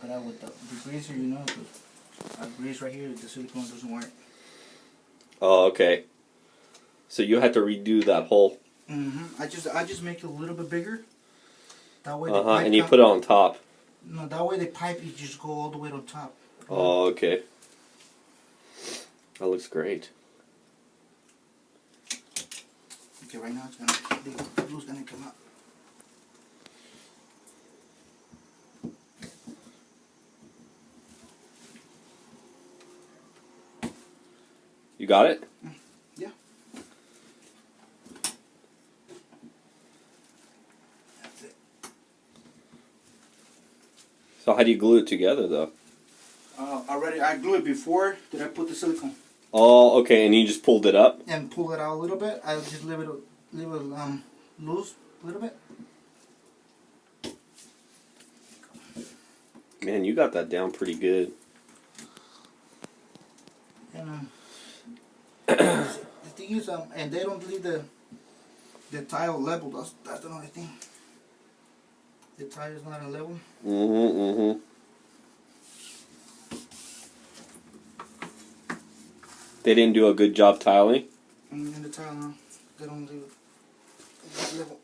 cut out with the greaser, you know, the grease right here, the silicone doesn't work. Oh, okay. So you had to redo that hole. I just make it a little bit bigger. That way. And you put it on top. No, that way the pipe you just go all the way on top. Oh, okay. That looks great. Okay, right now it's gonna the glue's gonna come out. You got it? Yeah. That's it. So how do you glue it together, though? Already I glued it before. Did I put the silicone? Oh, okay. And you just pulled it up? And pull it out a little bit. I just leave it loose a little bit. Man, you got that down pretty good. And the thing is, and they don't leave the tile level. That's the only thing. The tile is not a level. They didn't do a good job tiling? And the tile, no, they don't leave it level.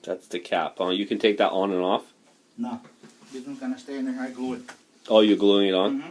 That's the cap. Oh, you can take that on and off? No, this one's gonna stay in there. I glue it. Oh, you're gluing it on? Mm-hmm.